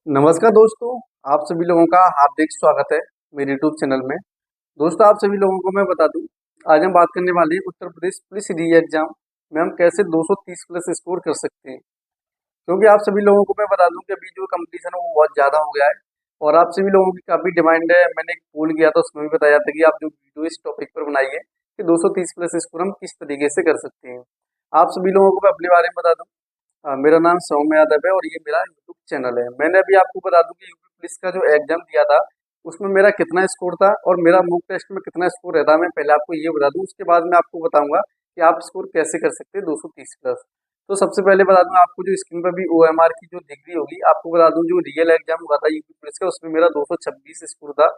नमस्कार दोस्तों, आप सभी लोगों का हार्दिक स्वागत है मेरे यूट्यूब चैनल में। दोस्तों, आप सभी लोगों को मैं बता दूं, आज हम बात करने वाले हैं उत्तर प्रदेश पुलिस री एग्जाम में हम कैसे 230 प्लस स्कोर कर सकते हैं। क्योंकि आप सभी लोगों को मैं बता दूं कि अभी जो कंपटीशन है वो बहुत ज़्यादा हो गया है और आप सभी लोगों की काफ़ी डिमांड है। मैंने एक पोल किया था, उसमें भी बताया था कि आप जो वीडियो इस टॉपिक पर बनाइए कि 230 प्लस स्कोर हम किस तरीके से कर सकते हैं। आप सभी लोगों को मैं अपने बारे में बता दूं, मेरा नाम सौम्य यादव है और ये मेरा यूट्यूब चैनल है। मैंने अभी आपको बता दूं कि यूपी पुलिस का जो एग्जाम दिया था उसमें मेरा कितना स्कोर था और मेरा मॉक टेस्ट में कितना स्कोर रहता है, मैं पहले आपको ये बता दूं। उसके बाद मैं आपको बताऊंगा कि आप स्कोर कैसे कर सकते हैं 230 प्लस। तो सबसे पहले बता दूं आपको, जो स्क्रीन पर भी OMR की जो डिग्री होगी, आपको बता दूं जो रियल एग्जाम हुआ था यूपी पुलिस का उसमें मेरा 226 स्कोर था।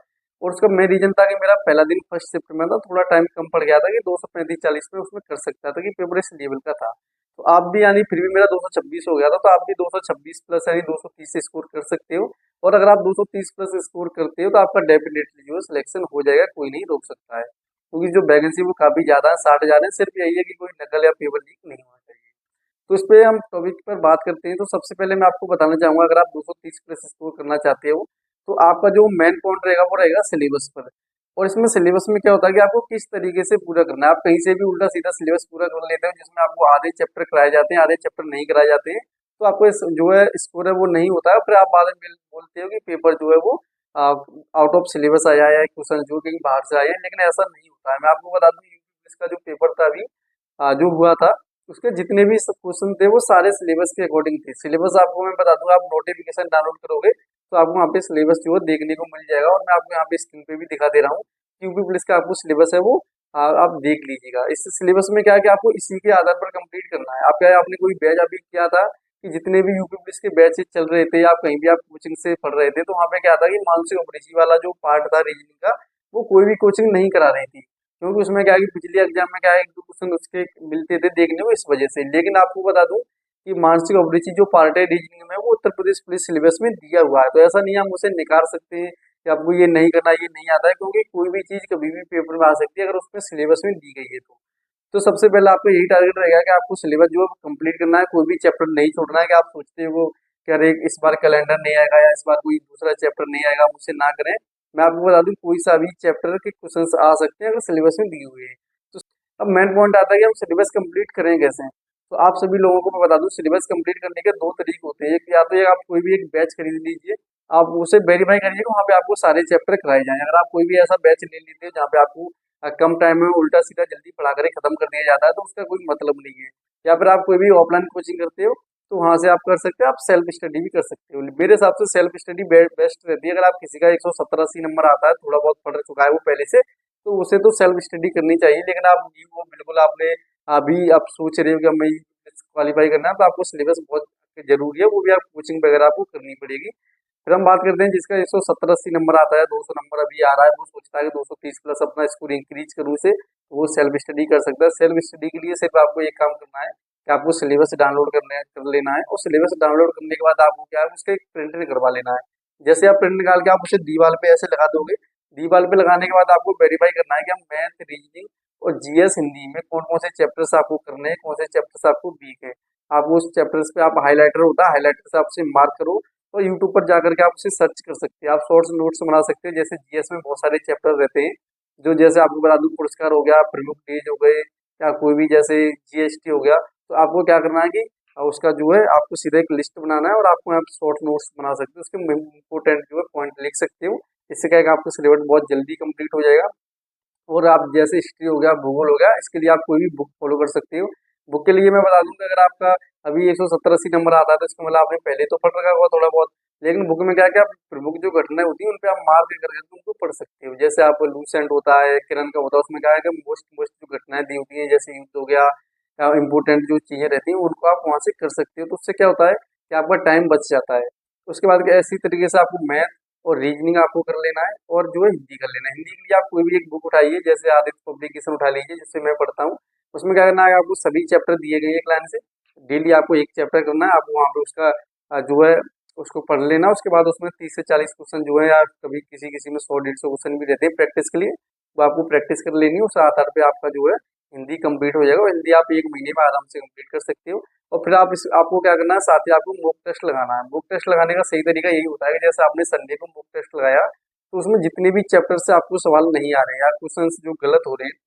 और उसका मेन रीजन था कि मेरा पहला दिन फर्स्ट शिफ्ट में था, थोड़ा टाइम कम पड़ गया था कि 235-40 में उसमें कर सकता था कि पेपर इस लेवल का था। तो आप भी, यानी फिर भी मेरा 226 हो गया था, तो आप भी 226 प्लस यानी 230 से स्कोर कर सकते हो। और अगर आप 230 प्लस स्कोर करते हो तो आपका डेफिनेटली जो है सिलेक्शन हो जाएगा, कोई नहीं रोक सकता है। क्योंकि जो वैकेंसी वो काफी ज्यादा है, 60,000 है। सिर्फ यही है कि कोई नकल या पेपर लीक नहीं होना चाहिए। तो इस पे हम टॉपिक पर बात करते हैं। तो सबसे पहले मैं आपको बताना चाहूंगा, अगर आप 230 प्लस स्कोर करना चाहते हो तो आपका जो मेन पॉइंट रहेगा वो रहेगा सिलेबस पर। और इसमें सिलेबस में क्या होता है कि आपको किस तरीके से पूरा करना है। आप कहीं से भी उल्टा सीधा सिलेबस पूरा कर लेते हो, जिसमें आपको आधे चैप्टर कराए जाते हैं, आधे चैप्टर नहीं कराए जाते हैं, तो आपको जो है स्कोर है वो नहीं होता है। फिर आप बाद में बोलते हो कि पेपर जो है वो आउट ऑफ सिलेबस आया है, क्वेश्चन जो कहीं बाहर से आए हैं, लेकिन ऐसा नहीं होता है। मैं आपको बता दूं, यूपी का जो पेपर था अभी जो हुआ था, उसके जितने भी क्वेश्चन थे वो सारे सिलेबस के अकॉर्डिंग थे। सिलेबस आपको मैं बता दूं, आप नोटिफिकेशन डाउनलोड करोगे तो आपको वहाँ पे सिलेबस जो है देखने को मिल जाएगा। और मैं आपको यहाँ पे स्क्रीन पे भी दिखा दे रहा हूँ, यूपी पुलिस का आपको सिलेबस है वो आप देख लीजिएगा। इस सिलेबस में क्या है कि आपको इसी के आधार पर कंप्लीट करना है। आप क्या है, आपने कोई बैच अभी किया था कि जितने भी यूपी पुलिस के बैच चल रहे थे, या आप कहीं भी आप कोचिंग से पढ़ रहे थे, तो वहाँ पे क्या था कि मानसिक अभिरुचि वाला जो पार्ट था रीजनिंग का, वो कोई भी कोचिंग नहीं करा रही थी। क्योंकि उसमें क्या है कि पिछले एग्जाम में क्या है, एक दो क्वेश्चन उसके मिलते थे देखने को, इस वजह से। लेकिन आपको बता दूं कि मानसिक अभिरुचि जो पार्ट है रीजनिंग में, वो उत्तर प्रदेश पुलिस सिलेबस में दिया हुआ है। तो ऐसा नहीं है हम उसे निकाल सकते हैं कि आपको ये नहीं करना, ये नहीं आता है, क्योंकि कोई भी चीज कभी भी पेपर में आ सकती है अगर उसमें सिलेबस में दी गई है तो। सबसे पहले आपको यही टारगेट रहेगा कि आपको सिलेबस जो है कंप्लीट करना है, कोई भी चैप्टर नहीं छोड़ना है। कि आप सोचते हो कि अरे इस बार कैलेंडर नहीं आएगा या इस बार कोई दूसरा चैप्टर नहीं आएगा, मुझसे ना करें। मैं आपको बता दूं, कोई सा भी चैप्टर के क्वेश्चंस आ सकते हैं अगर सिलेबस में दिए हुए हैं तो। अब मेन पॉइंट आता है कि हम सिलेबस कंप्लीट करें कैसे। तो आप सभी लोगों को मैं बता दूं, सिलेबस कंप्लीट करने के दो तरीके होते हैं। एक या तो ये आप कोई भी एक बैच खरीद लीजिए, आप उसे वेरीफाई करिए कि वहाँ पे आपको सारे चैप्टर कराए जाएं। अगर आप कोई भी ऐसा बैच ले लेते हो जहाँ पे आपको कम टाइम में उल्टा सीधा जल्दी पढ़ा कर खत्म कर दिया जाता है, तो उसका कोई मतलब नहीं है। या फिर आप कोई भी ऑफलाइन कोचिंग करते हो तो वहां से आप कर सकते हो, आप सेल्फ स्टडी भी कर सकते हो। मेरे हिसाब से सेल्फ स्टडी बेस्ट रहती है। अगर आप किसी का 170-80 नंबर आता है, थोड़ा बहुत पढ़ चुका है वो पहले से, तो उसे तो सेल्फ स्टडी करनी चाहिए। लेकिन आप न्यू हो बिल्कुल, आपने अभी आप सोच रहे हो कि हमें क्वालिफाई करना है, तो आपको सिलेबस बहुत जरूरी है, वो भी आप कोचिंग वगैरह आपको करनी पड़ेगी। फिर हम बात करते हैं जिसका 170-80 नंबर आता है, 200 नंबर अभी आ रहा है, वो सोचता है कि 230 प्लस अपना स्कोर इंक्रीज करूँ से, वो सेल्फ स्टडी कर सकता है। सेल्फ स्टडी के लिए सिर्फ आपको एक काम करना है कि आपको सिलेबस डाउनलोड कर लेना है। और सिलेबस डाउनलोड करने के बाद आपको क्या है, उसका एक प्रिंट निकलवा लेना है। जैसे आप प्रिंट निकाल के आप उसे दीवार पे ऐसे लगा दोगे, दीवार पे लगाने के बाद आपको वेरीफाई करना है कि हम मैथ, रीजनिंग और जीएस हिंदी में कौन कौन से चैप्टर्स आपको करने हैं, कौन से चैप्टर्स आपको वीक है। आप उस चैप्टर्स पे, आप हाईलाइटर होता है, हाईलाइटर से आप उसे मार्क करो और यूट्यूब पर जाकर के आप उसे सर्च कर सकते हैं। आप शॉर्ट्स नोट्स बना सकते हैं। जैसे जीएस में बहुत सारे चैप्टर रहते हैं, जो जैसे आपको बता दूं, पुरस्कार हो गया, प्रमुख पेज हो गए, या कोई भी जैसे जीएसटी हो गया। तो आपको क्या करना है कि उसका जो है आपको सीधा एक लिस्ट बनाना है और आपको यहाँ पे शॉर्ट नोट्स बना सकते हो, उसके इंपोर्टेंट जो है पॉइंट लिख सकते हो। इससे क्या है कि आपका सिलेबस बहुत जल्दी कंप्लीट हो जाएगा। और आप जैसे हिस्ट्री हो गया, भूगोल हो गया, इसके लिए आप कोई भी बुक फॉलो कर सकते हो। बुक के लिए मैं बता दूंगा, अगर आपका अभी 170-80 नंबर आता है तो इसका मतलब आपने पहले तो पढ़ रखा होगा थोड़ा बहुत। लेकिन बुक में क्या क्या प्रमुख जो घटनाएं होती है उन पे आप मार्क करके उनको पढ़ सकते हो। जैसे आप लूसेंट होता है, किरण का होता है, उसमें क्या है कि मोस्ट मोस्ट जो घटनाएं दी होती है, जैसे युद्ध हो गया या इंपोर्टेंट जो चीजें रहती हैं, उनको आप वहां से कर सकते हो। तो उससे क्या होता है कि आपका टाइम बच जाता है। उसके बाद इसी तरीके से आपको मैथ और रीजनिंग आपको कर लेना है, और जो है हिंदी कर लेना है। हिंदी के लिए आप कोई भी एक बुक उठाइए, जैसे आदित्य पब्लिकेशन उठा लीजिए, जिससे मैं पढ़ता हूँ। उसमें क्या करना है, आपको सभी चैप्टर दिए गए एक लाइन से, डेली आपको एक चैप्टर करना है। आपको वहाँ पे उसका जो है उसको पढ़ लेना। उसके बाद उसमें 30 से 40 क्वेश्चन जो है, या कभी किसी किसी में 100-150 क्वेश्चन भी रहते हैं प्रैक्टिस के लिए, वो आपको प्रैक्टिस कर लेनी है। उस आधार पे आपका जो है हिंदी कंप्लीट हो जाएगा और हिंदी आप 1 महीने में आराम से कंप्लीट कर सकते हो। और फिर आपको क्या करना है, साथ ही आपको मॉक टेस्ट लगाना है। मॉक टेस्ट लगाने का सही तरीका यही होता है कि जैसे आपने संडे को मॉक टेस्ट लगाया, तो उसमें जितने भी चैप्टर से आपको सवाल नहीं आ रहे हैं या क्वेश्चन जो गलत हो रहे हैं,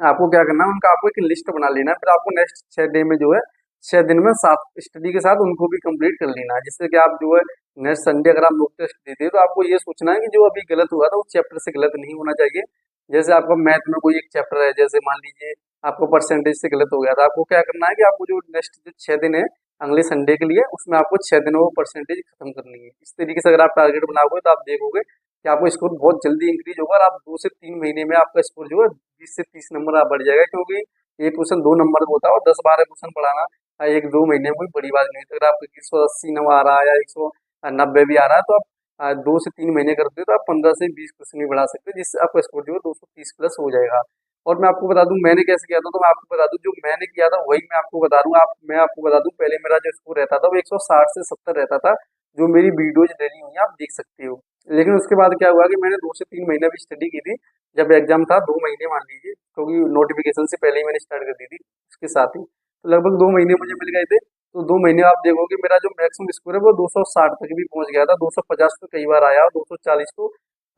आपको क्या करना है, उनका आपको एक लिस्ट बना लेना है। फिर आपको नेक्स्ट 6 डे में जो है, 6 दिन में साथ स्टडी के साथ उनको भी कंप्लीट कर लेना है, जिससे कि आप जो है नेक्स्ट संडे अगर आप मॉक टेस्ट देते हैं तो आपको ये सोचना है कि जो अभी गलत हुआ था उस चैप्टर से गलत नहीं होना चाहिए। जैसे आपका मैथ में कोई एक चैप्टर है, जैसे मान लीजिए आपको परसेंटेज से गलत हो गया था, आपको क्या करना है कि आपको जो नेक्स्ट जो 6 दिन है अगले संडे के लिए, उसमें आपको 6 दिन में वो परसेंटेज खत्म करनी है। इस तरीके से अगर आप टारगेट बनाओगे तो आप देखोगे कि आपको स्कोर बहुत जल्दी इंक्रीज होगा और आप 2 से 3 महीने में आपका स्कोर जो है 20 से 30 नंबर आप बढ़ जाएगा। क्योंकि एक क्वेश्चन 2 नंबर का होता है और 10-12 क्वेश्चन पढ़ाना 1-2 महीने में कोई बड़ी बात नहीं है। अगर आपको 180 नंबर आ रहा है या 190 भी आ रहा है, तो आप 2 से 3 महीने करते हो तो आप 15 से 20 क्वेश्चन भी बढ़ा सकते हो, जिससे आपका स्कोर जो है 230 प्लस हो जाएगा। और मैं आपको बता दूं मैंने कैसे किया था, तो मैं आपको बता दूं जो मैंने किया था वही मैं आपको बता दूं। मैं आपको बता दूं, पहले मेरा जो स्कोर रहता था वो 160 से 70 रहता था। जो मेरी वीडियोज डली हुई है आप देख सकते हो। लेकिन उसके बाद क्या हुआ कि मैंने 2 से 3 महीने भी स्टडी की थी। जब एग्जाम था 2 महीने मान लीजिए, क्योंकि नोटिफिकेशन से पहले ही मैंने स्टार्ट कर दी थी उसके साथ ही, तो लगभग 2 महीने मुझे मिल गए थे। तो 2 महीने आप देखोगे मेरा जो मैक्सिमम स्कोर है वो 260 तक भी पहुंच गया था। 250 तो कई बार आया और 240 तो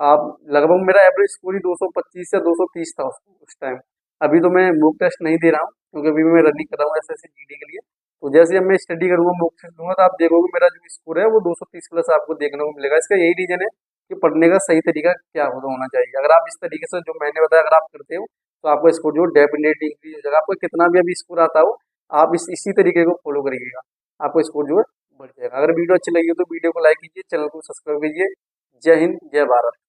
आप लगभग मेरा एवरेज स्कोर ही 225 या 230 था उस टाइम। अभी तो मैं मॉक टेस्ट नहीं दे रहा हूँ, क्योंकि अभी मैं रनिंग कर रहा हूँ एसएससी जीडी के लिए। तो जैसे अब मैं स्टडी करूंगा, मॉक टेस्ट दूंगा, तो आप देखोगे मेरा जो स्कोर है वो 230 प्लस आपको देखने को मिलेगा। इसका यही रीजन है कि पढ़ने का सही तरीका क्या होना चाहिए। अगर आप इस तरीके से जो मैंने बताया अगर आप करते हो, तो आपका स्कोर जो डेफिनेटली इंक्रीज हो जाएगा। आपको कितना भी अभी स्कोर आता हो, आप इसी तरीके को फॉलो करिएगा, आपको स्कोर जो है बढ़ जाएगा। अगर वीडियो अच्छी लगी हो तो वीडियो को लाइक कीजिए, चैनल को सब्सक्राइब कीजिए। जय हिंद, जय भारत।